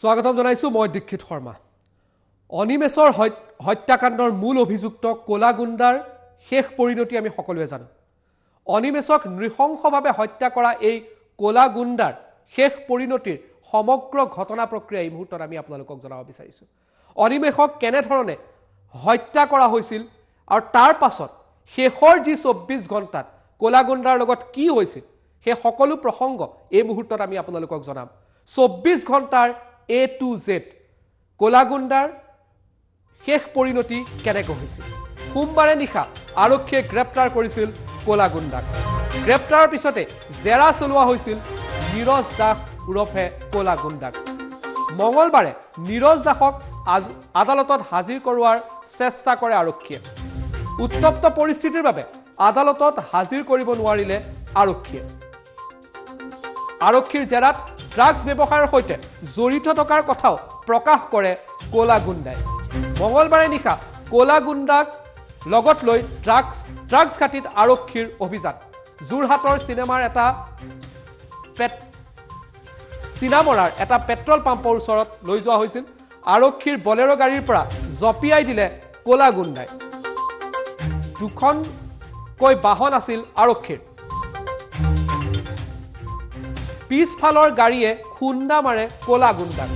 স্বাগতম জনাইছো মই দীক্ষিত শৰ্মা। অনিমেষৰ হত্যাকাণ্ডৰ মূল অভিযুক্ত কলা গুণ্ডাৰ শেষ পৰিণতি আমি সকলোৱে জানো। অনিমেষক নৃশংসভাৱে হত্যা কৰা এই কলা গুণ্ডাৰ শেষ পৰিণতিৰ সমগ্ৰ ঘটনা প্ৰক্ৰিয়া এই মুহূৰ্তত আমি আপোনালোকক জনাব বিচাৰিছো। অনিমেষক কেনেধৰণে হত্যা কৰা হৈছিল আৰু তাৰ পাছত শেষৰ যি 24 ঘণ্টাত কলা গুণ্ডাৰ লগত কি হৈছিল সেই সকলো প্ৰসংগ এই মুহূৰ্তত আমি আপোনালোকক জনাম। 24 ঘণ্টাৰ A to Z কলা গুণ্ডাৰ শেষ পৰিণতি কেনেকৈ হৈছিল। সোমবাৰে নিশা আৰক্ষীয়ে গ্ৰেপ্তাৰ কৰিছিল কলা গুণ্ডাক। গ্ৰেপ্তাৰৰ পিছতে জেৰা চলোৱা হৈছিল নীৰজ দাস উৰফে কলা গুণ্ডাক। মঙলবাৰে নীৰজ দাসক আদালতত হাজিৰ কৰোৱাৰ চেষ্টা কৰে আৰক্ষীয়ে। উত্তপ্ত পৰিস্থিতিৰ বাবে আদালতত হাজিৰ কৰিব নোৱাৰিলে আৰক্ষীয়ে। আৰক্ষীৰ জেৰাত ড্ৰাগছ ব্যৱসায়ৰ সৈতে জড়িত থকাৰ কথাও প্ৰকাশ কৰে কলা গুণ্ডাই। মঙলবাৰে নিশা কলা গুণ্ডাক লগত লৈ ড্ৰাগছ ঘাটিত আৰক্ষীৰ অভিযান। যোৰহাটৰ চিনামৰাৰ এটা পেট্ৰল পাম্পৰ ওচৰত লৈ যোৱা হৈছিল। আৰক্ষীৰ বলেৰো গাড়ীৰ পৰা জপিয়াই দিলে কলা গুণ্ডাই। দুখনকৈ বাহন আছিল আৰক্ষীৰ। পিছফালৰ গাড়ীয়ে খুন্দা মাৰে কলা গুণ্ডাক।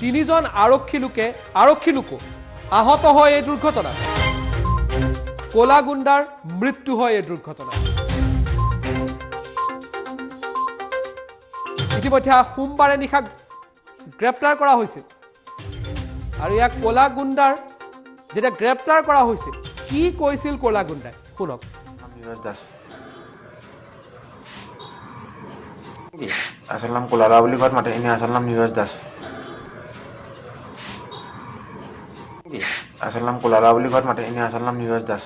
তিনিজন আৰক্ষী লোকো আহত হয় এই দুৰ্ঘটনাত। কলা গুণ্ডাৰ মৃত্যু হয় এই দুৰ্ঘটনাত। ইতিমধ্যে সোমবাৰে নিশা গ্ৰেপ্তাৰ কৰা হৈছিল আৰু ইয়াক কলা গুণ্ডাৰ যেতিয়া গ্ৰেপ্তাৰ কৰা হৈছিল কি কৈছিল কলা গুণ্ডাই শুনক। আসল নাম কোলালা বুলি ঘৰত মাতে, এনে আসল নাম নীৰজ দাস। আসল নাম কোলালা বুলি ঘৰত মাতে, এনে আসল নাম নীৰজ দাস।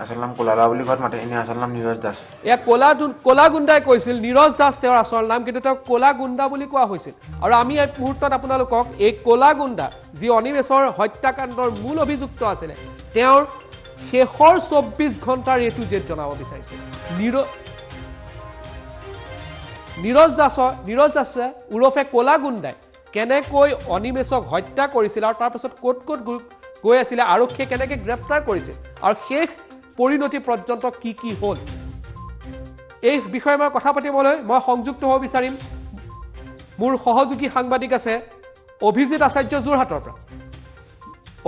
আসল নাম কোলালা বুলি ঘৰত মাতে, এনে আসল নাম নীৰজ দাস। এয়া কলা গুণ্ডাই কৈছিল নীৰজ দাস তেওঁৰ আচল নাম, কিন্তু তেওঁক কলা গুণ্ডা বুলি কোৱা হৈছিল। আৰু আমি এই মুহূৰ্তত আপোনালোকক এই কলা গুণ্ডা যি অনিমেষৰ হত্যাকাণ্ডৰ মূল অভিযুক্ত আছিলে তেওঁৰ শেষৰ 24 ঘণ্টাৰ A to Z জনাব বিচাৰিছো। নীৰজ দাসে উৰফে কলা গুণ্ডাই কেনেকৈ অনিমেষক হত্যা কৰিছিল আৰু তাৰপিছত ক'ত গৈ আছিলে, আৰক্ষীয়ে কেনেকৈ গ্ৰেপ্তাৰ কৰিছিল আৰু শেষ পৰিণতি পৰ্যন্ত কি হ'ল, এই বিষয়ে মই কথা পাতিবলৈ মই সংযুক্ত হ'ব বিচাৰিম। মোৰ সহযোগী সাংবাদিক আছে অভিজিত আচাৰ্য যোৰহাটৰ পৰা।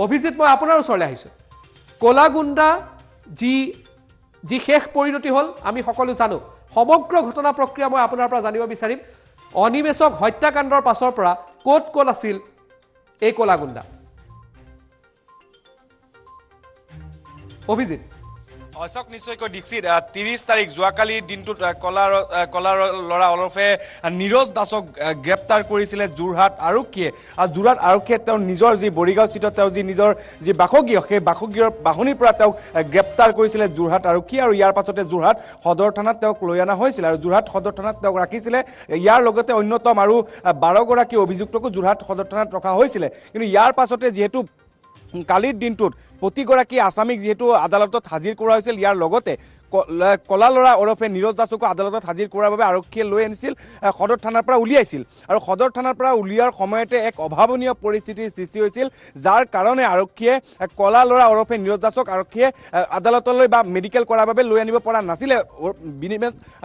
অভিজিত, মই আপোনাৰ ওচৰলৈ আহিছোঁ। কলা গুণ্ডা যি শেষ পৰিণতি হ'ল আমি সকলো জানো। সমগ্ৰ ঘটনা প্ৰক্ৰিয়া মই আপোনাৰ পৰা জানিব বিচাৰিম। অনিমেষক হত্যাকাণ্ডৰ পাছৰ পৰা ক'ত আছিল এই কলা গুণ্ডা? অভিজিত। অশোক নিশ্চয়কৈ দীক্ষিত 30 তাৰিখ যোৱাকালিৰ দিনটোত কলা ল'ৰা ওৰফে নীৰজ দাসক গ্ৰেপ্তাৰ কৰিছিলে যোৰহাট আৰক্ষীয়ে। আৰু যোৰহাট আৰক্ষীয়ে তেওঁৰ নিজৰ যি বৰিগাঁওস্থিত তেওঁৰ নিজৰ যি বাসগৃহ সেই বাসগৃহৰ বাহনিৰ পৰা তেওঁক গ্ৰেপ্তাৰ কৰিছিলে যোৰহাট আৰক্ষী। আৰু ইয়াৰ পাছতে যোৰহাট সদৰ থানাত তেওঁক লৈ অনা হৈছিল আৰু যোৰহাট সদৰ থানাত তেওঁক ৰাখিছিলে। ইয়াৰ লগতে অন্যতম আৰু 12 গৰাকী অভিযুক্তকো যোৰহাট সদৰ থানাত ৰখা হৈছিলে। কিন্তু ইয়াৰ পাছতে যিহেতু কালিৰ দিনটোত প্ৰতিগৰাকী আসামীক যিহেতু আদালতত হাজিৰ কৰা হৈছিল, ইয়াৰ লগতে কলা ল'ৰা ওৰফে নীৰজ দাসকো আদালতত হাজিৰ কৰাৰ বাবে আৰক্ষীয়ে লৈ আনিছিল, সদৰ থানাৰ পৰা উলিয়াইছিল। আৰু সদৰ থানাৰ পৰা উলিওৱাৰ সময়তে এক অভাৱনীয় পৰিস্থিতিৰ সৃষ্টি হৈছিল, যাৰ কাৰণে আৰক্ষীয়ে কলা ল'ৰা ওৰফে নীৰজ দাসক আৰক্ষীয়ে আদালতলৈ বা মেডিকেল কৰাৰ বাবে লৈ আনিব পৰা নাছিলে।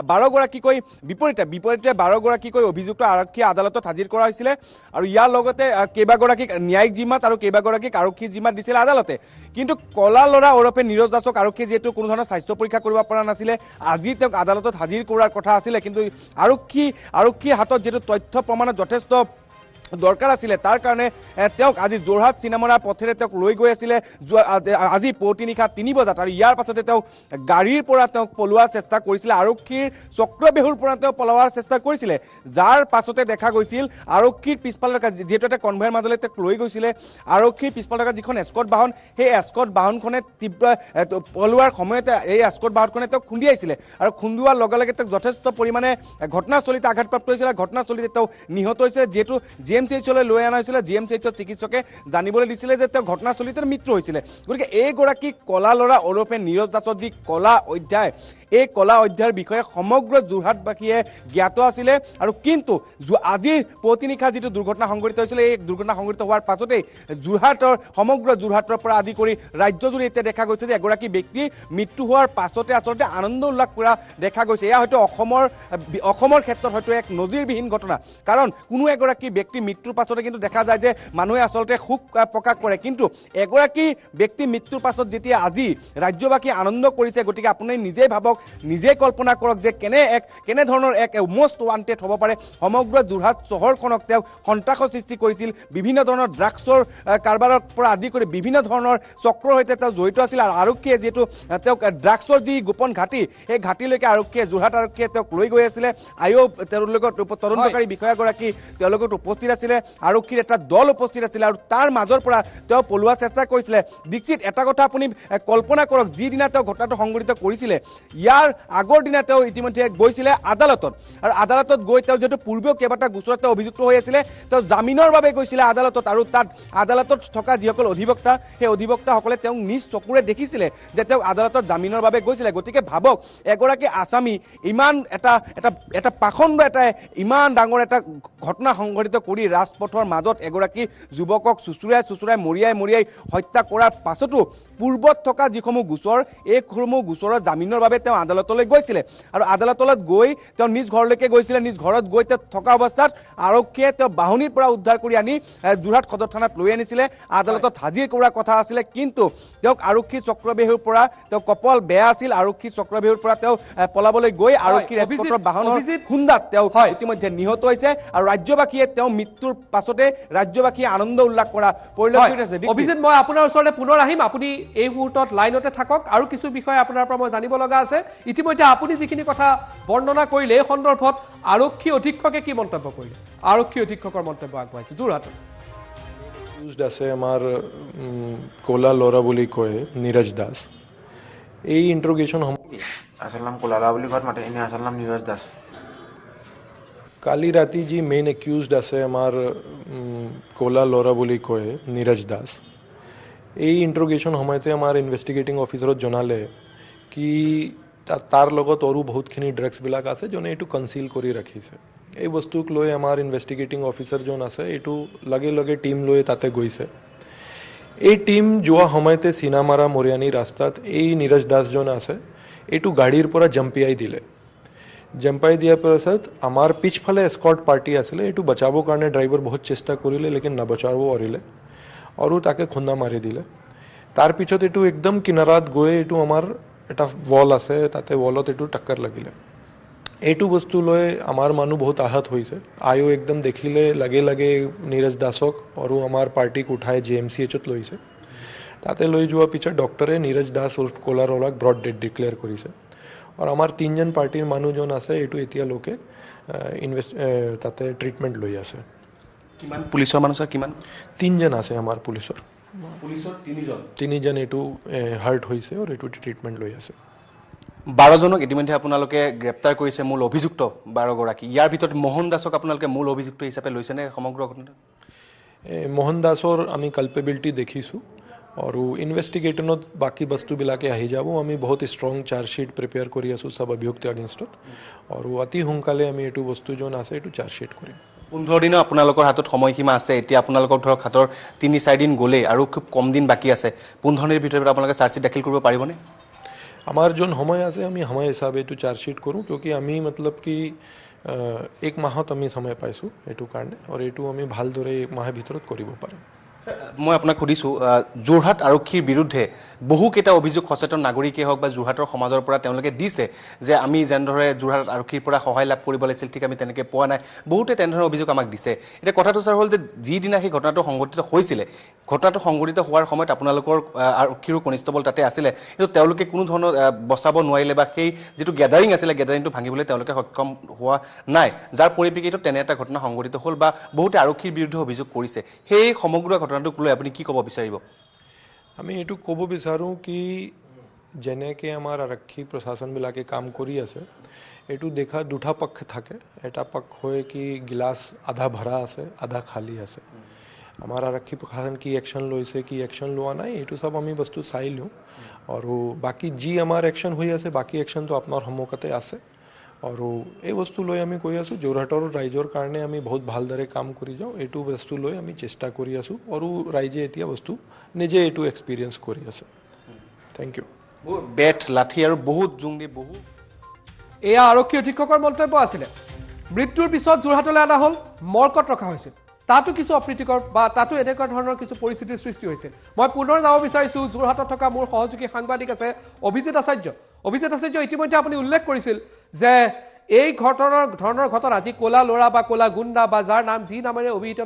12 গৰাকীকৈ বিপৰীতে 12 গৰাকীকৈ অভিযুক্ত আৰক্ষীয়ে আদালতত হাজিৰ কৰা হৈছিলে। আৰু ইয়াৰ লগতে কেইবাগৰাকীক ন্যায়িক জিম্মাত আৰু কেইবাগৰাকীক আৰক্ষী জিম্মাত দিছিলে আদালতে। কিন্তু কলা ল'ৰা ওৰফে নীৰজ দাসক আৰক্ষীয়ে যিহেতু কোনো ধৰণৰ স্বাস্থ্য পৰীক্ষা কৰিব পৰা নাছিলে, আজি তেওঁক আদালতত হাজিৰ কৰাৰ কথা আছিলে। কিন্তু আৰক্ষীৰ হাতত যিহেতু তথ্য প্ৰমাণত যথেষ্ট দৰকাৰ আছিলে, তাৰ কাৰণে তেওঁক আজি যোৰহাট চিনেমৰাৰ পথেৰে তেওঁক লৈ গৈ আছিলে আজি পুৱতি নিশা 3 বজাত। আৰু ইয়াৰ পাছতে তেওঁ গাড়ীৰ পৰা তেওঁক পলোৱাৰ চেষ্টা কৰিছিলে, আৰক্ষীৰ চক্ৰবেহুৰ পৰা তেওঁ পলোৱাৰ চেষ্টা কৰিছিলে। যাৰ পাছতে দেখা গৈছিল আৰক্ষীৰ পিছফালে থকা যিহেতু এটা কনভয়ৰ মাজলৈ তেওঁক লৈ গৈছিলে, আৰক্ষীৰ পিছফালে থকা যিখন এস্কৰ্ট বাহন সেই এস্কৰ্ট বাহনখনে তীব্ৰ পলোৱাৰ সময়তে এই এস্কৰ্ট বাহনখনে তেওঁক খুন্দিয়াইছিলে। আৰু খুন্দোৱাৰ লগে লগে তেওঁক যথেষ্ট পৰিমাণে ঘটনাস্থলীতে আঘাতপ্ৰাপ্ত হৈছিলে, ঘটনাস্থলীতে তেওঁ নিহত হৈছে। যিহেতু GMCHলৈ লৈ অনা হৈছিলে, GMCHৰ চিকিৎসকে জানিবলৈ দিছিলে যে তেওঁ ঘটনাস্থলীতে মৃত্যু হৈছিলে। গতিকে এইগৰাকী কলা ল'ৰা ওৰফে নীৰজ দাসৰ যি কলা অধ্যায় এই কলা অধ্যায়ৰ বিষয়ে সমগ্ৰ যোৰহাটবাসীয়ে জ্ঞাত আছিলে আৰু কিন্তু আজিৰ পুৱতি নিশা যিটো দুৰ্ঘটনা সংঘটিত হৈছিলে এই দুৰ্ঘটনা সংঘটিত হোৱাৰ পাছতেই সমগ্ৰ যোৰহাটৰ পৰা আদি কৰি ৰাজ্যজুৰি এতিয়া দেখা গৈছে যে এগৰাকী ব্যক্তিৰ মৃত্যু হোৱাৰ পাছতে আচলতে আনন্দ উল্লাস কৰা দেখা গৈছে। এয়া হয়তো অসমৰ ক্ষেত্ৰত হয়তো এক নজিৰবিহীন ঘটনা, কাৰণ কোনো এগৰাকী ব্যক্তিৰ মৃত্যুৰ পাছতে কিন্তু দেখা যায় যে মানুহে আচলতে শোক প্ৰকাশ কৰে, কিন্তু এগৰাকী ব্যক্তিৰ মৃত্যুৰ পাছত যেতিয়া আজি ৰাজ্যবাসী আনন্দ কৰিছে, গতিকে আপুনি নিজেই ভাবক, নিজেই কল্পনা কৰক যে কেনেধৰণৰ এক মষ্ট ৱান্টেড হ'ব পাৰে। সমগ্ৰ যোৰহাট চহৰখনক তেওঁ সন্ত্ৰাসৰ সৃষ্টি কৰিছিল, বিভিন্ন ধৰণৰ ড্ৰাগছৰ কাৰবাৰৰ পৰা আদি কৰি বিভিন্ন ধৰণৰ চক্ৰৰ সৈতে তেওঁ জড়িত আছিল। আৰু আৰক্ষীয়ে যিহেতু তেওঁক ড্ৰাগছৰ যি গোপন ঘাটি, সেই ঘাটিলৈকে যোৰহাট আৰক্ষীয়ে তেওঁক লৈ গৈ আছিলে। তেওঁলোকৰ তদন্তকাৰী বিষয়াগৰাকী তেওঁলোকৰ উপস্থিত আছিলে, আৰক্ষীৰ এটা দল উপস্থিত আছিলে আৰু তাৰ মাজৰ পৰা তেওঁ পলোৱাৰ চেষ্টা কৰিছিলে। দীক্ষিত, এটা কথা আপুনি কল্পনা কৰক, যিদিনা তেওঁ ঘটনাটো সংঘটিত কৰিছিলে ইয়াৰ আগৰ দিনা তেওঁ ইতিমধ্যে গৈছিলে আদালতত, আৰু আদালতত গৈ তেওঁ যিহেতু পূৰ্বেও কেইবাটা গোচৰত তেওঁ অভিযুক্ত হৈ আছিলে, তেওঁ জামিনৰ বাবে গৈছিলে আদালতত, আৰু তাত আদালতত থকা যিসকল অধিবক্তা সেই অধিবক্তাসকলে তেওঁক নিজ চকুৰে দেখিছিলে যে তেওঁ আদালতত জামিনৰ বাবে গৈছিলে। গতিকে ভাবক, এগৰাকী আসামী ইমান এটা পাখণ্ড ইমান ডাঙৰ এটা ঘটনা সংঘটিত কৰি ৰাজপথৰ মাজত এগৰাকী যুৱকক চুচুৰাই মৰিয়াই হত্যা কৰাৰ পাছতো পূৰ্বত থকা যিসমূহ গোচৰ, এইসমূহ গোচৰৰ জামিনৰ বাবে তেওঁ আদালতলৈ গৈছিলে, আৰু আদালতলৈ গৈ তেওঁ নিজ ঘৰলৈকে গৈছিলে। নিজ ঘৰত গৈ তেওঁ থকা অৱস্থাত আৰক্ষীয়ে তেওঁ বাহনিৰ পৰা উদ্ধাৰ কৰি আনি যোৰহাট সদৰ থানাত লৈ আনিছিলে, আদালতত হাজিৰ কৰাৰ কথা আছিলে, কিন্তু তেওঁক আৰক্ষী চক্ৰবেহুৰ পৰা তেওঁ কপাল বেয়া আছিল। আৰক্ষী চক্ৰবেহুৰ পৰা তেওঁ পলাবলৈ গৈ আৰক্ষীৰ এস্কৰ্টৰ বাহনৰ খুন্দাত তেওঁ ইতিমধ্যে নিহত হৈছে, আৰু ৰাজ্যবাসীয়ে তেওঁ মৃত্যুৰ পাছতে ৰাজ্যবাসীয়ে আনন্দ উল্লাস কৰা পৰিলক্ষিত হৈছে। অভিজিত, মই আপোনাৰ ওচৰলৈ পুনৰ আহিম, আপুনি এই মুহূৰ্তত লাইনতে থাকক, আৰু কিছু বিষয় আপোনাৰ পৰা মই জানিব লগা আছে। ইতিমধ্যে আপুনি যিখিনি কথা বৰ্ণনা কৰিলে এই সন্দৰ্ভত আৰক্ষী অধীক্ষকে কি মন্তব্য কৰিলে? আৰক্ষী অধীক্ষকৰ মন্তব্য আগবঢ়াইছে যোৰহাটত। আছে আমাৰ কলা ল'ৰা বুলি কয় নীৰজ দাস। এই ইন্ট্ৰোগেশ্যন আচল নাম কলা ল'ৰা বুলি ঘৰত মাতে, এনে আচল নাম নীৰজ দাস। কালি ৰাতি যি মেইন একিউজড আছে আমাৰ কলা ল'ৰা বুলি কয় নীৰজ দাস। এই ইন্ট্ৰোগেশ্যন সময়তে আমাৰ ইনভেষ্টিগেটিং অফিচাৰত জনালে কি তাৰ লগত আৰু বহুতখিনি ড্ৰাগছবিলাক আছে যোনে এইটো কনচিল কৰি ৰাখিছে। এই বস্তুক লৈ আমাৰ ইনভেষ্টিগেটিং অফিচাৰ যোন আছে এইটো লগে টিম লৈ তাতে গৈছে। এই টিম যোৱা সময়তে চিনামাৰা মৰিয়ানী ৰাস্তাত এই নীৰজ দাসজন আছে এইটো গাড়ীৰ পৰা জম্পিয়াই দিলে। জম্পাই দিয়াৰ পাছত আমাৰ পিছফালে এস্কৰ্ট পাৰ্টি আছিলে, এইটো বচাবৰ কাৰণে ড্ৰাইভাৰ বহুত চেষ্টা কৰিলে, লেকিন নবচাব পাৰিলে আৰু তাকে খুন্দা মাৰি দিলে। তাৰ পিছত এইটো একদম কিনাৰাত গৈ এইটো আমাৰ এটা ৱাল আছে, তাতে ৱালত এইটো টক্কৰ লাগিলে। এইটো বস্তু লৈ আমাৰ মানুহ বহুত আহত হৈছে। আয়ো একদম দেখিলে লাগে নীৰজ দাসক আৰু আমাৰ পাৰ্টিক উঠাই JMCHত লৈছে। তাতে লৈ যোৱাৰ পিছত ডক্টৰে নীৰজ দাস উৰ্ফ কলা ল'ৰাক ব্ৰড ডেড ডিক্লেয়াৰ কৰিছে, আৰু আমাৰ 3জন পাৰ্টিৰ মানুহজন আছে এইটো এতিয়ালৈকে তাতে ট্ৰিটমেণ্ট লৈ আছে। কিমান পুলিচৰ মানুহ ছাৰ? কিমান? 3জন আছে আমাৰ পুলিচৰ 3জন এইটো হাৰ্ট হৈছে আৰু এইটো ট্ৰিটমেণ্ট লৈ আছে। 12জনক ইতিমধ্যে আপোনালোকে গ্ৰেপ্তাৰ কৰিছে, মূল অভিযুক্ত 12গৰাকী। ইয়াৰ ভিতৰত মোহন দাসক আপোনালোকে মূল অভিযুক্ত হিচাপে লৈছেনে সমগ্ৰ ঘটনাত? মোহন দাসৰ আমি কালপেবিলিটি দেখিছোঁ, আৰু ইনভেষ্টিগেশ্যনত বাকী বস্তুবিলাকে আহি যাব। আমি বহুত ষ্ট্ৰং চাৰ্জশ্বিট প্ৰিপেয়াৰ কৰি আছোঁ চব অভিযুক্ত এগেইনষ্টত, আৰু অতি সোনকালে আমি এইটো বস্তু যোন আছে এইটো চাৰ্জশ্বিট কৰিম। 15 দিনৰ আপোনালোকৰ হাতত সময়সীমা আছে। এতিয়া আপোনালোকৰ ধৰক হাতৰ 3-4 দিন গ'লেই আৰু খুব কম দিন বাকী আছে। 15 দিনৰ ভিতৰত আপোনালোকে চাৰ্জশ্বিট দাখিল কৰিব পাৰিবনে? আমাৰ যোন সময় আছে আমি সময় হিচাপে এইটো চাৰ্জশ্বিট কৰোঁ, কিয় আমি মতলব কি 1 মাহত আমি সময় পাইছোঁ এইটো কাৰণে, আৰু এইটো আমি ভালদৰে 1 মাহৰ ভিতৰত কৰিব পাৰিম। মই আপোনাক সুধিছোঁ, যোৰহাট আৰক্ষীৰ বিৰুদ্ধে বহুকেইটা অভিযোগ সচেতন নাগৰিকে হওক বা যোৰহাটৰ সমাজৰ পৰা তেওঁলোকে দিছে যে আমি যেনেদৰে যোৰহাট আৰক্ষীৰ পৰা সহায় লাভ কৰিব লাগিছিল ঠিক আমি তেনেকৈ পোৱা নাই। বহুতে তেনেধৰণৰ অভিযোগ আমাক দিছে। এতিয়া কথাটো ছাৰ হ'ল যে যিদিনা সেই ঘটনাটো সংঘটিত হৈছিলে, ঘটনাটো সংঘটিত হোৱাৰ সময়ত আপোনালোকৰ আৰক্ষীৰো কনিষ্টবল তাতে আছিলে, কিন্তু তেওঁলোকে কোনো ধৰণৰ বচাব নোৱাৰিলে বা সেই যিটো গেডাৰিং আছিলে গেডাৰিংটো ভাঙিবলৈ তেওঁলোকে সক্ষম হোৱা নাই, যাৰ পৰিপ্ৰেক্ষিতত তেনে এটা ঘটনা সংঘটিত হ'ল বা বহুতে আৰক্ষীৰ বিৰুদ্ধে অভিযোগ কৰিছে। সেই সমগ্ৰ ঘটনাটোক লৈ আপুনি কি ক'ব বিচাৰিব? আমি এইটো ক'ব বিচাৰোঁ কি যেনেকৈ আমাৰ আৰক্ষী প্ৰশাসনবিলাকে কাম কৰি আছে, এইটো দেখা দুটা পক্ষ থাকে। এটা পক্ষ হয় কি গিলাচ আধা ভৰা আছে, আধা খালী আছে। আমাৰ আৰক্ষী প্ৰশাসন কি একশ্যন লৈছে কি একশ্যন লোৱা নাই এইটো চব আমি বস্তু চাই লওঁ আৰু বাকী যি আমাৰ একশ্যন হৈ আছে বাকী একশ্যনটো আপোনাৰ সন্মুখতে আছে আৰু এই বস্তু লৈ আমি কৈ আছোঁ যোৰহাটৰ ৰাইজৰ কাৰণে আমি বহুত ভালদৰে কাম কৰি যাওঁ এইটো বস্তু লৈ আমি চেষ্টা কৰি আছোঁ আৰু ৰাইজে এতিয়া বস্তু নিজে এইটো এক্সপিৰিয়েঞ্চ কৰি আছে থেংক ইউ বেট লাঠি আৰু বহুত জোং দি বহু এয়া আৰক্ষী অধীক্ষকৰ মন্তব্য আছিলে মৃত্যুৰ পিছত যোৰহাটলৈ অনা হ'ল মৰ্কত ৰখা হৈছিল তাতো কিছু অপ্ৰীতিকৰ বা তাতো এনেকুৱা ধৰণৰ কিছু পৰিস্থিতিৰ সৃষ্টি হৈছিল মই পুনৰ যাব বিচাৰিছোঁ যোৰহাটত থকা মোৰ সহযোগী সাংবাদিক আছে অভিজিত আচাৰ্য ইতিমধ্যে আপুনি উল্লেখ কৰিছিল যে এই ধৰণৰ ঘটনা যি ক'লা ল'ৰা বা ক'লা গুণ্ডা বা যাৰ নাম যি নামেৰে অভিহিত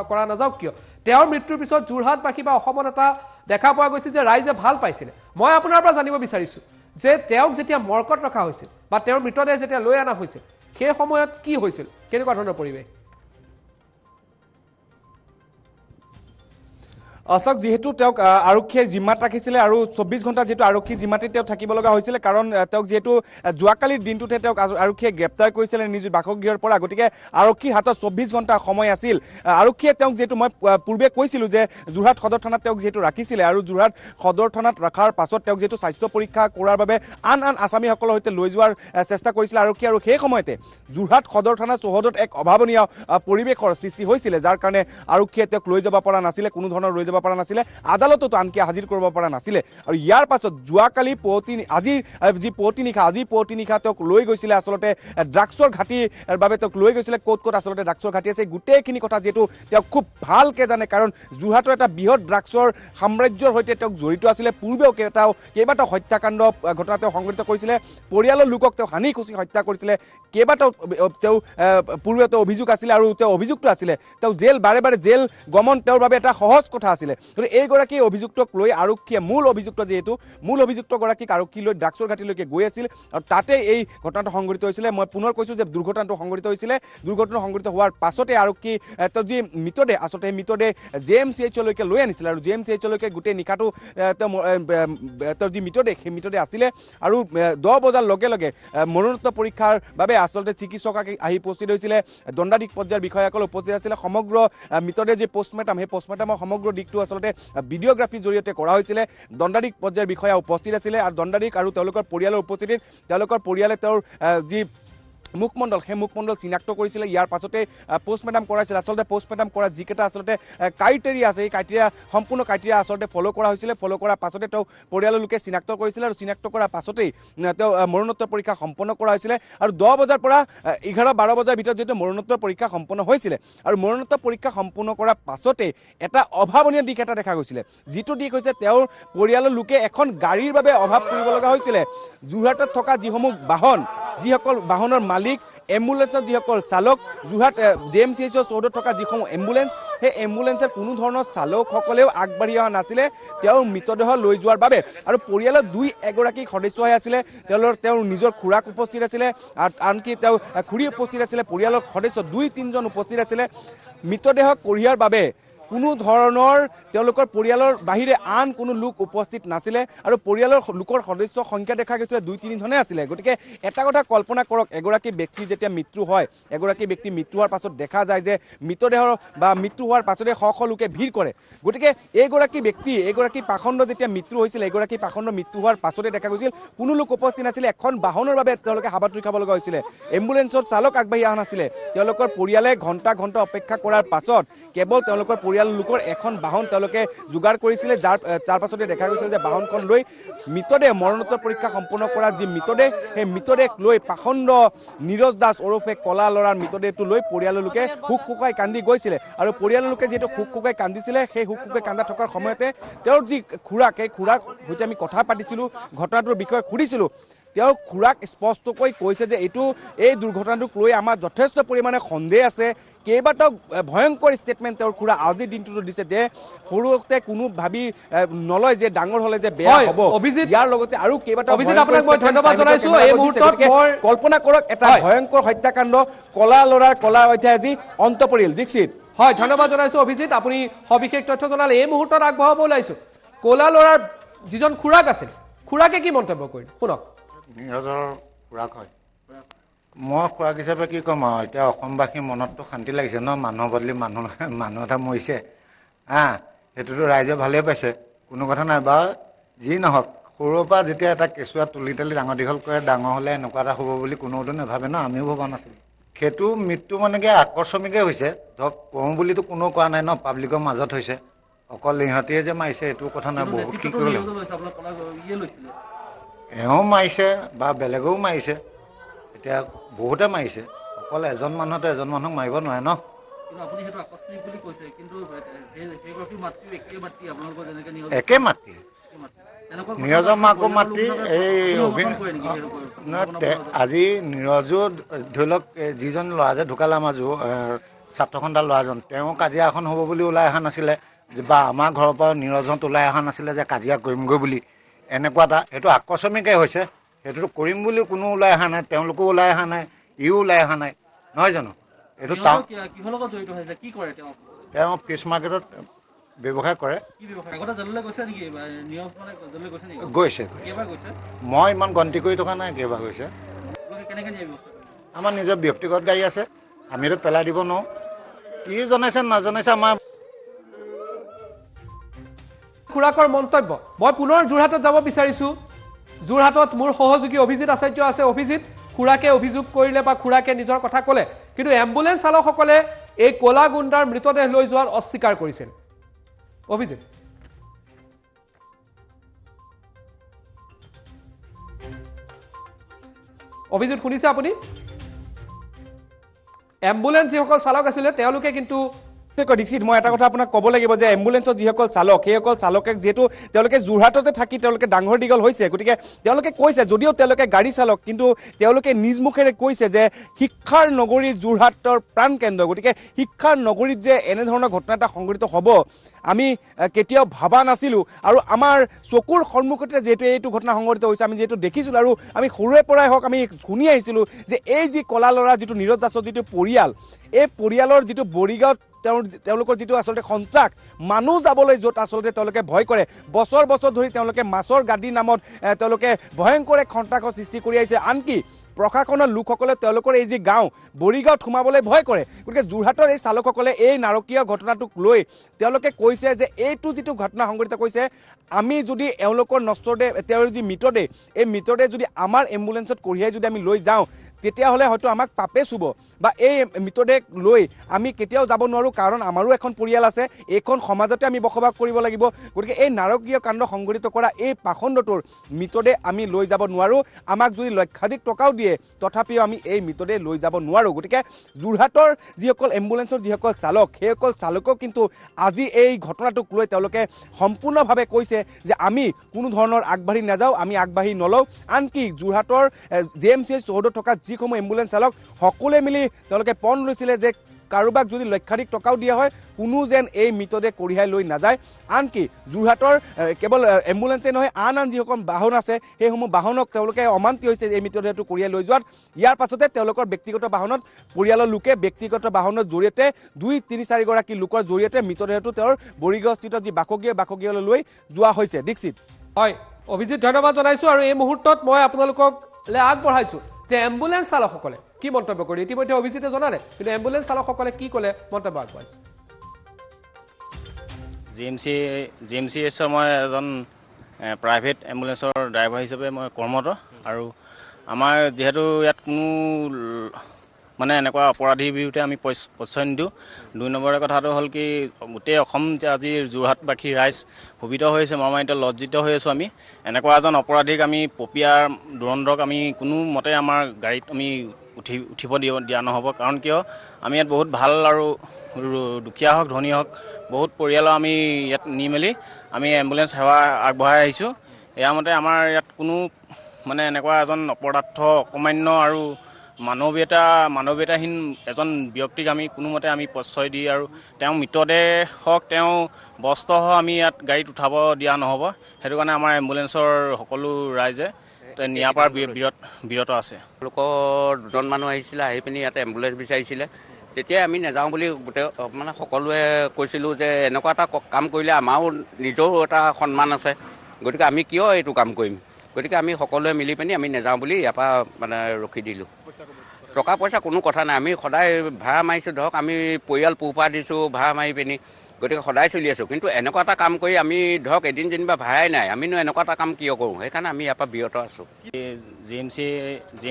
কৰা নাযাওক কিয় তেওঁৰ মৃত্যুৰ পিছত যোৰহাটবাসী বা অসমত এটা দেখা পোৱা গৈছিল যে ৰাইজে ভাল পাইছিলে মই আপোনাৰ পৰা জানিব বিচাৰিছোঁ যে তেওঁক যেতিয়া মৰ্কত ৰখা হৈছিল বা তেওঁৰ মৃতদেহ যেতিয়া লৈ অনা হৈছিল সেই সময়ত কি হৈছিল কেনেকুৱা ধৰণৰ পৰিৱেশ চাওক যিহেতু তেওঁক আৰক্ষীয়ে জিম্মাত ৰাখিছিলে আৰু 24 ঘণ্টা যিহেতু আৰক্ষী জিম্মাতে তেওঁ থাকিব লগা হৈছিলে কাৰণ তেওঁক যিহেতু যোৱাকালিৰ দিনটোতে তেওঁক আৰক্ষীয়ে গ্ৰেপ্তাৰ কৰিছিলে নিজ বাসগৃহৰ পৰা গতিকে আৰক্ষীৰ হাতত 24 ঘণ্টা সময় আছিল আৰক্ষীয়ে তেওঁক যিহেতু মই পূৰ্বে কৈছিলোঁ যে যোৰহাট সদৰ থানাত তেওঁক যিহেতু ৰাখিছিলে আৰু যোৰহাট সদৰ থানাত ৰখাৰ পাছত তেওঁক যিহেতু স্বাস্থ্য পৰীক্ষা কৰাৰ বাবে আন আছামীসকলৰ সৈতে লৈ যোৱাৰ চেষ্টা কৰিছিলে আৰক্ষী আৰু সেই সময়তে যোৰহাট সদৰ থানা চৌহদত এক অভাৱনীয় পৰিৱেশৰ সৃষ্টি হৈছিলে যাৰ কাৰণে আৰক্ষীয়ে তেওঁক লৈ যাব পৰা নাছিলে কোনো ধৰণৰ লৈ পৰা নাছিলে আদালততো আনকি হাজিৰ কৰিব পৰা নাছিলে আৰু ইয়াৰ পাছত যোৱাকালি আজিৰ পুৱতি নিশা তেওঁক লৈ গৈছিলে আচলতে ড্ৰাগছৰ ঘাটিৰ বাবে তেওঁক লৈ গৈছিলে ক'ত আচলতে ড্ৰাগছৰ ঘাটি আছে গোটেইখিনি কথা যিহেতু তেওঁক খুব ভালকে জানে কাৰণ যোৰহাটৰ এটা বৃহৎ ড্ৰাগছৰ সাম্ৰাজ্যৰ সৈতে তেওঁক জড়িত আছিলে পূৰ্বেও কেইবাটাও হত্যাকাণ্ড ঘটনা তেওঁ সংঘটিত কৰিছিলে পৰিয়ালৰ লোকক তেওঁ হানি খুচি হত্যা কৰিছিলে কেইবাটাও তেওঁ পূৰ্বে তেওঁ অভিযোগ আছিলে আৰু তেওঁ অভিযুক্ত আছিলে তেওঁ বাৰে বাৰে জেল গমন তেওঁৰ বাবে এটা সহজ কথা আছিলে গতিকে এইগৰাকী অভিযুক্তক লৈ আৰক্ষীয়ে মূল অভিযুক্তগৰাকীক আৰক্ষী লৈ ড্ৰাগছৰ ঘাটিলৈকে গৈ আছিল আৰু তাতে এই ঘটনাটো সংঘটিত হৈছিলে মই পুনৰ কৈছোঁ যে দুৰ্ঘটনাটো সংঘটিত হৈছিলে দুৰ্ঘটনা সংঘটিত হোৱাৰ পাছতে আৰক্ষী তেওঁ যি মৃতদেহ আচলতে সেই মৃতদেহ JMCHলৈকে লৈ আনিছিলে আৰু JMCHলৈকে গোটেই নিশাটো তেওঁৰ যি মৃতদেহ সেই মৃতদেহ আছিলে আৰু 10 বজাৰ লগে লগে মৰণোত্তৰ পৰীক্ষাৰ বাবে আচলতে চিকিৎসক আহি উপস্থিত হৈছিলে দণ্ডাধীশ পৰ্যায়ৰ বিষয়াসকল উপস্থিত আছিলে সমগ্ৰ মৃতদেহ যি পষ্টমৰ্টেম সেই পষ্টমৰ্টেমৰ সমগ্ৰ দিশটো আচলতে ভিডিঅ'গ্ৰাফিৰ জৰিয়তে কৰা হৈছিলে দণ্ডাধীশ পৰ্যায়ৰ বিষয়া উপস্থিত আছিলে আৰু দণ্ডাধীশ আৰু তেওঁলোকৰ পৰিয়ালৰ উপস্থিতিত তেওঁলোকৰ পৰিয়ালে তেওঁৰ যি মুখমণ্ডল সেই মুখমণ্ডল চিনাক্ত কৰিছিলে ইয়াৰ পাছতে পোষ্টমৰ্টেম কৰাইছিলে আচলতে পোষ্টমৰ্টেম কৰা যিকেইটা আচলতে ক্ৰাইটেৰিয়া আছে এই সম্পূৰ্ণ ক্ৰাইটেৰিয়া আচলতে ফ'ল' কৰা হৈছিলে ফ'ল' কৰাৰ পাছতে তেওঁ পৰিয়ালৰ লোকে চিনাক্ত কৰিছিলে আৰু চিনাক্ত কৰাৰ পাছতেই তেওঁ মৰণোত্তৰ পৰীক্ষা সম্পন্ন কৰা হৈছিলে আৰু 10 বজাৰ পৰা 11-12 বজাৰ ভিতৰত যিহেতু মৰণোত্তৰ পৰীক্ষা সম্পন্ন হৈছিলে আৰু মৰণোত্তৰ পৰীক্ষা সম্পূৰ্ণ কৰাৰ পাছতেই এটা অভাৱনীয় দিশ এটা দেখা গৈছিলে যিটো দিশ হৈছে তেওঁৰ পৰিয়ালৰ লোকে এখন গাড়ীৰ বাবে অভাৱ কৰিব লগা হৈছিলে যোৰহাটত থকা যিসকল বাহনৰ মালিক এম্বুলেন্সৰ যিসকল চালক যোৰহাট JMCHৰ চৌহদত থকা যিসমূহ এম্বুলেন্স সেই এম্বুলেন্সৰ কোনো ধৰণৰ চালকসকলেও আগবাঢ়ি অহা নাছিলে তেওঁৰ মৃতদেহ লৈ যোৱাৰ বাবে আৰু পৰিয়ালৰ এগৰাকী সদস্যহে আছিলে তেওঁৰ নিজৰ খুৰাক উপস্থিত আছিলে আনকি তেওঁ খুৰী উপস্থিত আছিলে পৰিয়ালৰ সদস্য 2-3জন উপস্থিত আছিলে মৃতদেহ কঢ়িয়াৰ বাবে কোনো ধৰণৰ তেওঁলোকৰ পৰিয়ালৰ বাহিৰে আন কোনো লোক উপস্থিত নাছিলে আৰু পৰিয়ালৰ লোকৰ সদস্য সংখ্যা দেখা গৈছিলে 2-3 জনে আছিলে গতিকে এটা কথা কল্পনা কৰক এগৰাকী ব্যক্তি যেতিয়া মৃত্যু হয় এগৰাকী ব্যক্তি মৃত্যু হোৱাৰ পাছত দেখা যায় যে মৃতদেহৰ বা মৃত্যু হোৱাৰ পাছতে শ লোকে ভিৰ কৰে গতিকে এগৰাকী পাখণ্ড যেতিয়া মৃত্যু হৈছিল এগৰাকী পাখণ্ড মৃত্যু হোৱাৰ পাছতে দেখা গৈছিল কোনো লোক উপস্থিত নাছিলে এখন বাহনৰ বাবে তেওঁলোকে হাবাথুৰি খাব লগা হৈছিলে এম্বুলেন্সৰ চালক আগবাঢ়ি অহা নাছিলে তেওঁলোকৰ পৰিয়ালে ঘণ্টা অপেক্ষা কৰাৰ পাছত কেৱল তেওঁলোকৰ পৰিয়ালৰ লোকৰ এখন বাহন তেওঁলোকে যোগাৰ কৰিছিলে যাৰ পাছতে দেখা গৈছিল যে বাহনখন লৈ মৃতদেহ মৰণোত্তৰ পৰীক্ষা সম্পূৰ্ণ কৰা যি মৃতদেহ সেই মৃতদেহ লৈ পাখণ্ড নীৰজ দাস ওৰফে কলা ল'ৰাৰ মৃতদেহটো লৈ পৰিয়ালৰ লোকে হুক কান্দি গৈছিলে আৰু পৰিয়ালৰ লোকে যিহেতু হুক কান্দিছিলে সেই হুক কান্দা থকাৰ সময়তে তেওঁৰ যি খুৰাক সেই খুৰাক সৈতে আমি কথা পাতিছিলোঁ ঘটনাটোৰ বিষয়ে সুধিছিলোঁ তেওঁ খুৰাক স্পষ্টকৈ কৈছে যে এই দুৰ্ঘটনাটোক লৈ আমাৰ যথেষ্ট পৰিমাণে সন্দেহ আছে কেইবাটাও ভয়ংকৰ ষ্টেটমেণ্ট তেওঁৰ খুৰা আজিৰ দিনটোতো দিছে যে সৰুতে কোনো ভাবি নলয় যে ডাঙৰ হ'লে যে বেয়া হ'ব ইয়াৰ লগতে আৰু কেইবাটাও ধন্যবাদ জনাইছো এই মুহূৰ্তত কল্পনা কৰক এটা ভয়ংকৰ হত্যাকাণ্ড কলা ল'ৰাৰ কলাৰ অধ্যায় আজি অন্ত পৰিল দীক্ষিত হয় ধন্যবাদ জনাইছো অভিজিত আপুনি সবিশেষ তথ্য জনালে এই মুহূৰ্তত আগবঢ়াব ওলাইছো কলা ল'ৰাৰ যিজন খুৰাক আছিল খুৰাকে কি মন্তব্য কৰিলে শুনক নীৰজৰ খুৰাক হয় মই খুৰাক হিচাপে কি ক'ম আৰু এতিয়া অসমবাসীৰ মনততো শান্তি লাগিছে ন মানুহ বদলি মানুহ এটা মৰিছে সেইটোতো ৰাইজে ভালেই পাইছে, কোনো কথা নাই বাৰু। যি নহওক, সৰুৰ পৰা যেতিয়া এটা কেঁচুৱা তুলি তালি ডাঙৰ দীঘল কৰে, ডাঙৰ হ'লে এনেকুৱা এটা হ'ব বুলি কোনোতো নাভাবে ন, আমিও ভবা নাছিলোঁ। সেইটো মৃত্যু মানে কি আকস্মিকে হৈছে, ধৰক কৰোঁ বুলিতো কোনেও কৰা নাই ন, পাব্লিকৰ মাজত হৈছে। অকল ইহঁতিয়ে যে মাৰিছে এইটো কথা নাই, বহুত কি কৰিলে এওঁ মাৰিছে বা বেলেগেও মাৰিছে, এতিয়া বহুতে মাৰিছে, অকল এজন মানুহতো এজন মানুহক মাৰিব নোৱাৰে ন। একে মাতি নীৰজৰ মাকো মাতি এই আজি নীৰজো ধৰি লওক যিজন ল'ৰা যে ঢুকালে আমাৰ ছাত্ৰ সন্থাৰ ল'ৰাজন, তেওঁ কাজিয়া এখন হ'ব বুলি ওলাই অহা নাছিলে, বা আমাৰ ঘৰৰ পৰা নীৰজহঁত ওলাই অহা নাছিলে যে কাজিয়া কৰিমগৈ বুলি। এনেকুৱা এটা সেইটো আকস্মিকে হৈছে, সেইটোতো কৰিম বুলি কোনো ওলাই অহা নাই, তেওঁলোকো ওলাই অহা নাই, ইও ওলাই অহা নাই, নহয় জানো। এইটো তেওঁ ফিছ মাৰ্কেটত ব্যৱসায় কৰে। গৈছে মই ইমান গন্তি কৰি থকা নাই কেইবাৰ গৈছে। আমাৰ নিজৰ ব্যক্তিগত গাড়ী আছে, আমিতো পেলাই দিব নোৱাৰোঁ। কি জনাইছে নাজনাইছে আমাৰ খুৰাকৰ মন্তব্য। মই পুনৰ যোৰহাটত যাব বিচাৰিছোঁ। যোৰহাটত মোৰ সহযোগী অভিজিত আচাৰ্য আছে। অভিজিত, খুৰাকে অভিযোগ কৰিলে বা খুৰাকে নিজৰ কথা ক'লে, কিন্তু এম্বুলেন্স চালকসকলে এই ক'লা গুণ্ডাৰ মৃতদেহ লৈ যোৱাৰ অস্বীকাৰ কৰিছিল। অভিজিত, অভিজিত শুনিছে আপুনি? এম্বুলেন্স যিসকল চালক আছিলে তেওঁলোকে কিন্তু দীক্ষিত, মই এটা কথা আপোনাক ক'ব লাগিব যে এম্বুলেন্সৰ যিসকল চালক, সেইসকল চালকে যিহেতু তেওঁলোকে যোৰহাটতে থাকি তেওঁলোকে ডাঙৰ দীঘল হৈছে, গতিকে তেওঁলোকে কৈছে, যদিও তেওঁলোকে গাড়ী চালক, কিন্তু তেওঁলোকে নিজ মুখেৰে কৈছে যে শিক্ষাৰ নগৰী যোৰহাটৰ প্ৰাণকেন্দ্ৰ, গতিকে শিক্ষাৰ নগৰীত যে এনেধৰণৰ ঘটনা এটা সংঘটিত হ'ব আমি কেতিয়াও ভাবা নাছিলোঁ। আৰু আমাৰ চকুৰ সন্মুখতে যিহেতু এইটো ঘটনা সংঘটিত হৈছে, আমি যিহেতু দেখিছিলোঁ আৰু আমি সৰুৰে পৰাই হওক আমি শুনি আহিছিলোঁ যে এই যি ক'লা ল'ৰা যিটো নীৰজ দাসৰ যিটো পৰিয়াল, এই পৰিয়ালৰ যিটো বৰিগাঁৱত তেওঁলোকৰ যিটো আচলতে সন্ত্ৰাস, মানুহ যাবলৈ য'ত আচলতে তেওঁলোকে ভয় কৰে, বছৰ বছৰ ধৰি তেওঁলোকে মাছৰ গাদী নামত তেওঁলোকে ভয়ংকৰ এক সন্ত্ৰাসৰ সৃষ্টি কৰি আহিছে। আনকি প্ৰশাসনৰ লোকসকলে তেওঁলোকৰ এই যি গাঁও বৰিগাঁৱত সোমাবলৈ ভয় কৰে। গতিকে যোৰহাটৰ এই চালকসকলে এই নাৰকীয় ঘটনাটোক লৈ তেওঁলোকে কৈছে যে এইটো যিটো ঘটনা সংঘটিত কৰিছে, আমি যদি এওঁলোকৰ নষ্টদেহ, তেওঁৰ যি মৃতদেহ, এই মৃতদেহ যদি আমাৰ এম্বুলেন্সত কঢ়িয়াই যদি আমি লৈ যাওঁ, তেতিয়াহ'লে হয়তো আমাক পাপে চুব, বা এই মৃতদেহ লৈ আমি কেতিয়াও যাব নোৱাৰোঁ, কাৰণ আমাৰো এখন পৰিয়াল আছে, এইখন সমাজতে আমি বসবাস কৰিব লাগিব। গতিকে এই নাৰকীয় কাণ্ড সংঘটিত কৰা এই পাখণ্ডটোৰ মৃতদেহ আমি লৈ যাব নোৱাৰোঁ। আমাক যদি লক্ষাধিক টকাও দিয়ে তথাপিও আমি এই মৃতদেহ লৈ যাব নোৱাৰোঁ। গতিকে যোৰহাটৰ যিসকল এম্বুলেন্সৰ যিসকল চালক, সেইসকল চালকক কিন্তু আজি এই ঘটনাটোক লৈ তেওঁলোকে সম্পূৰ্ণভাৱে কৈছে যে আমি কোনো ধৰণৰ আগবাঢ়ি নাযাওঁ, আমি আগবাঢ়ি নলওঁ। আনকি যোৰহাটৰ JMCH চৌহদত থকা যিসমূহ এম্বুলেন্স চালক সকলোৱে মিলি তেওঁলোকে পণ লৈছিলে যে কাৰোবাক যদি লক্ষাধিক টকাও দিয়া হয়, কোনো যেন এই মৃতদেহ কঢ়িয়াই লৈ নাযায়। আনকি যোৰহাটৰ কেৱল এম্বুলেন্সেই নহয়, আন যিসকল বাহন আছে সেইসমূহ বাহনক তেওঁলোকে অমান্তি হৈছে এই মৃতদেহটো কঢ়িয়াই লৈ যোৱাত। ইয়াৰ পাছতে তেওঁলোকৰ ব্যক্তিগত বাহনত, পৰিয়ালৰ লোকে ব্যক্তিগত বাহনৰ জৰিয়তে 2-3-4 গৰাকী লোকৰ জৰিয়তে মৃতদেহটো তেওঁৰ বৰিগাঁওস্থিত যি বাসগৃহলৈ লৈ যোৱা হৈছে। দীক্ষিত। হয় অভিজিত, ধন্যবাদ জনাইছোঁ। আৰু এই মুহূৰ্তত মই আপোনালোকক আগবঢ়াইছোঁ যে এম্বুলেন্স চালকসকলে কি মন্তব্য কৰে। ইতিমধ্যে অভিজিতে জনালে, কিন্তু এম্বুলেন্স চালকসকলে কি ক'লে মন্তব্য আগবঢ়াইছে। JMCHৰ মই এজন প্ৰাইভেট এম্বুলেন্সৰ ড্ৰাইভাৰ হিচাপে মই কৰ্মৰত, আৰু আমাৰ যিহেতু ইয়াত কোনো মানে এনেকুৱা অপৰাধীৰ বিৰুদ্ধে আমি প্ৰশ্ৰয় নিদিওঁ। 2 নম্বৰৰ কথাটো হ'ল কি, গোটেই অসম যে আজি যোৰহাটবাসী ৰাইজ ভূপিত হৈছে, মৰ্মান্বিত লজ্জিত হৈ আছোঁ। আমি এনেকুৱা এজন অপৰাধীক আমি পপীয়াৰ ধুৰন্ধৰক আমি কোনো মতে আমাৰ গাড়ীত আমি উঠিব দিয়া নহ'ব। কাৰণ কিয়, আমি ইয়াত বহুত ভাল আৰু দুখীয়া হওক ধনী হওক বহুত পৰিয়ালৰ আমি ইয়াত নি মেলি আমি এম্বুলেন্স সেৱা আগবঢ়াই আহিছোঁ। এয়া মতে আমাৰ ইয়াত কোনো মানে এনেকুৱা এজন অপদাৰ্থ, অকমান্য আৰু মানৱীয়তাহীন এজন ব্যক্তিক আমি কোনোমতে আমি প্ৰশ্ৰয় দি আৰু তেওঁ মৃতদেহ হওক, তেওঁ বস্ত্ৰ হওক আমি ইয়াত গাড়ীত উঠাব দিয়া নহ'ব। সেইটো কাৰণে আমাৰ এম্বুলেন্সৰ সকলো ৰাইজে নিয়াৰ পৰা বিৰত আছে। তেওঁলোকৰ 2জন মানুহ আহিছিলে, আহি পিনি ইয়াতে এম্বুলেন্স বিচাৰিছিলে। তেতিয়াই আমি নাযাওঁ বুলি গোটেই মানে সকলোৱে কৈছিলোঁ যে এনেকুৱা এটা কাম কৰিলে আমাৰো নিজৰো এটা সন্মান আছে, গতিকে আমি কিয় এইটো কাম কৰিম। গতিকে আমি সকলোৱে মিলি পিনি আমি নাযাওঁ বুলি ইয়াৰ পৰা মানে ৰখি দিলোঁ। টকা পইচা কোনো কথা নাই, আমি সদায় ভাড়া মাৰিছোঁ। ধৰক আমি পৰিয়াল পোহপাল দিছোঁ ভাড়া মাৰি পিনি, গতিকে সদায় চলি আছোঁ। কিন্তু এনেকুৱা এটা কাম কৰি আমি ধৰক এদিন যেনিবা ভাড়াই নাই, আমিনো এনেকুৱা এটা কাম কিয় কৰোঁ? সেইকাৰণে আমি ইয়াৰ পৰা বিৰত আছোঁ। জি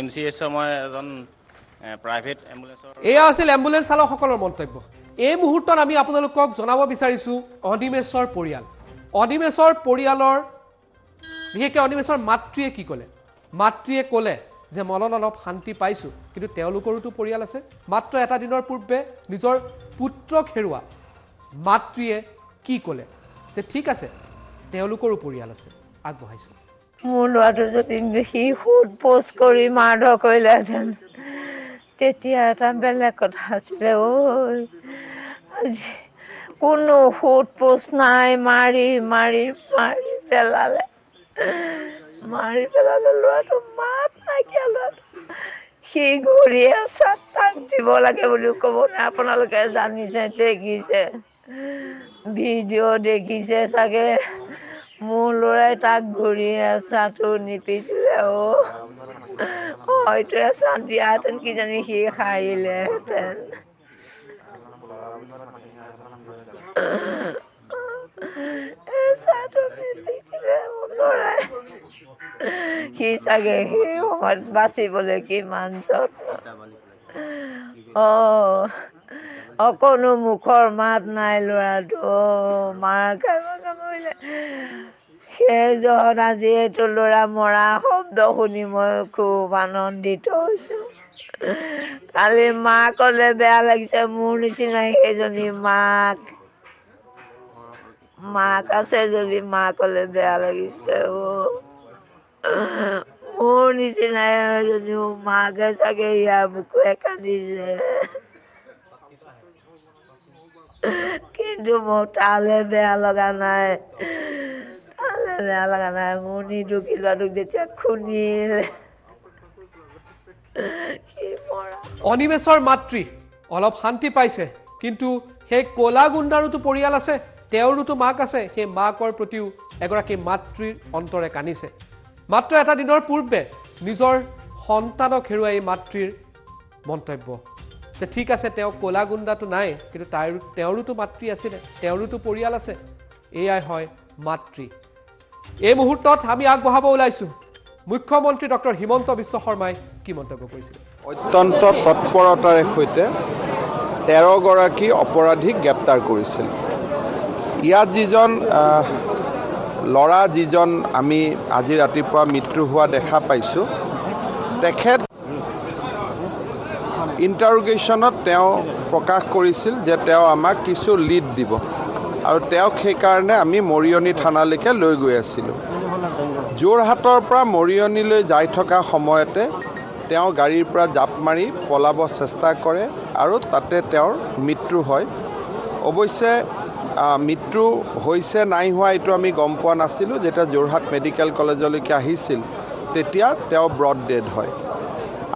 এম চি এইচৰ মই এজন প্ৰাইভেট এম্বুলেঞ্চৰ এয়া আছিল এম্বুলেন্স চালকসকলৰ মন্তব্য। এই মুহূৰ্তত আমি আপোনালোকক জনাব বিচাৰিছোঁ অনিমেষৰ পৰিয়াল। অনিমেষৰ পৰিয়ালৰ বিশেষকৈ অনিমেষৰ মাতৃয়ে কি ক'লে? মাতৃয়ে ক'লে যে মনত অলপ শান্তি পাইছোঁ, কিন্তু তেওঁলোকৰোতো পৰিয়াল আছে। মাত্ৰ এটা দিনৰ পূৰ্বে নিজৰ পুত্ৰক হেৰুৱা মাতৃয়ে কি ক'লে যে ঠিক আছে তেওঁলোকৰো পৰিয়াল আছে, আগবঢ়াইছোঁ। মোৰ ল'ৰাটো যদি সি সোধ পোছ কৰি মাৰ ধৰ কৰিলেহেঁতেন তেতিয়া এটা বেলেগ কথা আছিলে। আজি কোনো সোধ পোছ নাই, মাৰি পেলালে ল'ৰাটো, মাত নাইকিয়া ল'ৰাটো। সি ঘূৰি আছে, তাক দিব লাগে বুলিও ক'ব নাই। আপোনালোকে জানিছে, দেখিছে, ভিডিঅ' দেখিছে চাগে। মোৰ ল'ৰাই তাক ঘূৰি আছাটো নিপিটিলে। হয়তো এচাত দিয়াহেঁতেন কিজানি সি সাৰিলেহেঁতেন। এচাটো নিপিটিলে মোৰ ল'ৰাই। সি চাগে সেই সময়ত বাচিবলৈ কিমান যত্ন। অকণো মুখৰ মাত নাই ল'ৰাটো। মাৰ কামুৰিলে। সেইজন আজি এইটো ল'ৰা মৰা শব্দ শুনি মই খুব আনন্দিত হৈছোঁ। কালি মাকলে বেয়া লাগিছে, মোৰ নিচিনাই সেইজনী মাক আছে যদি মাকলে বেয়া লাগিছে। মোৰ নিচিনাই এজনীও মাকে চাগে ইয়াৰ বুকুৱে কান্দিছে। কিন্তু মোৰ তালে বেয়া লগা নাই, মোৰ নিদুখী ল'ৰাটোক যেতিয়া খুন্দিলে সি মৰা। অনিমেষৰ মাতৃ অলপ শান্তি পাইছে, কিন্তু সেই ক'লা গুণ্ডাৰোতো পৰিয়াল আছে, তেওঁৰোতো মাক আছে। সেই মাকৰ প্ৰতিও এগৰাকী মাতৃৰ অন্তৰে কান্দিছে। মাত্ৰ এটা দিনৰ পূৰ্বে নিজৰ সন্তানক হেৰুৱাই এই মাতৃৰ মন্তব্য যে ঠিক আছে তেওঁ ক'লা গুণ্ডাটো নাই, কিন্তু তেওঁৰোতো মাতৃ আছিলে, তেওঁৰোতো পৰিয়াল আছে। এয়াই হয় মাতৃ। এই মুহূৰ্তত আমি আগবঢ়াব ওলাইছোঁ মুখ্যমন্ত্ৰী ডক্টৰ হিমন্ত বিশ্ব শৰ্মাই কি মন্তব্য কৰিছিল। অত্যন্ত তৎপৰতাৰে সৈতে 13 গৰাকী অপৰাধীক গ্ৰেপ্তাৰ কৰিছিল। ইয়াত যিজন ল'ৰা যিজন আমি আজি ৰাতিপুৱা মৃত্যু হোৱা দেখা পাইছোঁ, তেখেত ইণ্টাৰোগেশ্যনত তেওঁ প্ৰকাশ কৰিছিল যে তেওঁ আমাক কিছু লিড দিব, আৰু তেওঁক সেইকাৰণে আমি মৰিয়নি থানালৈকে লৈ গৈ আছিলোঁ। যোৰহাটৰ পৰা মৰিয়নিলৈ যাই থকা সময়তে তেওঁ গাড়ীৰ পৰা জাপ মাৰি পলাব চেষ্টা কৰে আৰু তাতে তেওঁৰ মৃত্যু হয়। অৱশ্যে মৃত্যু হৈছে নাই হোৱা এইটো আমি গম পোৱা নাছিলোঁ। যেতিয়া যোৰহাট মেডিকেল কলেজলৈকে আহিছিল তেতিয়া তেওঁ ব্ৰড ডেড হয়।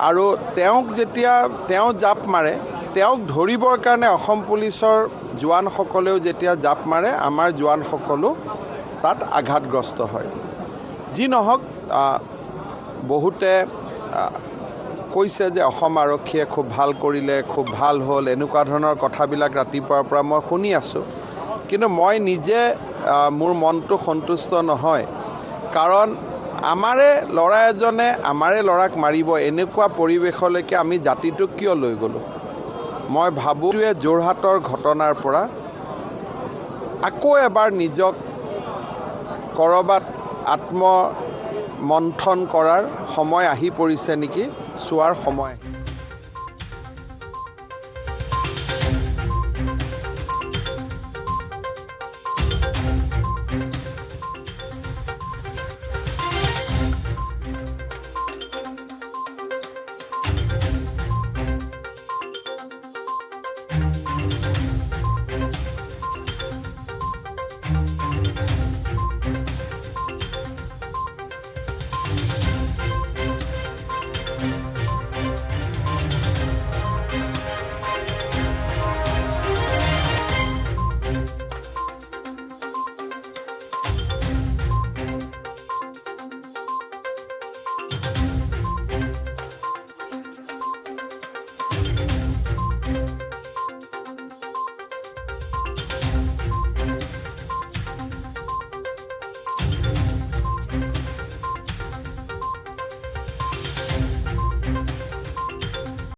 আৰু তেওঁক যেতিয়া তেওঁ জাপ মাৰে, তেওঁক ধৰিবৰ কাৰণে অসম পুলিচৰ জোৱানসকলেও যেতিয়া জাপ মাৰে, আমাৰ জোৱানসকলো তাত আঘাতগ্ৰস্ত হয়। যি নহওক, বহুতে কৈছে যে অসম আৰক্ষীয়ে খুব ভাল কৰিলে, খুব ভাল হ'ল, এনেকুৱা ধৰণৰ কথাবিলাক ৰাতিপুৱাৰ পৰা মই শুনি আছোঁ। কিন্তু মই নিজে মোৰ মনটো সন্তুষ্ট নহয়, কাৰণ আমাৰে ল'ৰা এজনে আমাৰে ল'ৰাক মাৰিব, এনেকুৱা পৰিৱেশলৈকে আমি জাতিটোক কিয় লৈ গ'লোঁ? মই ভাবোঁ যোৰহাটৰ ঘটনাৰ পৰা আকৌ এবাৰ নিজক ক'ৰবাত আত্মমন্থন কৰাৰ সময় আহি পৰিছে নেকি, চোৱাৰ সময়।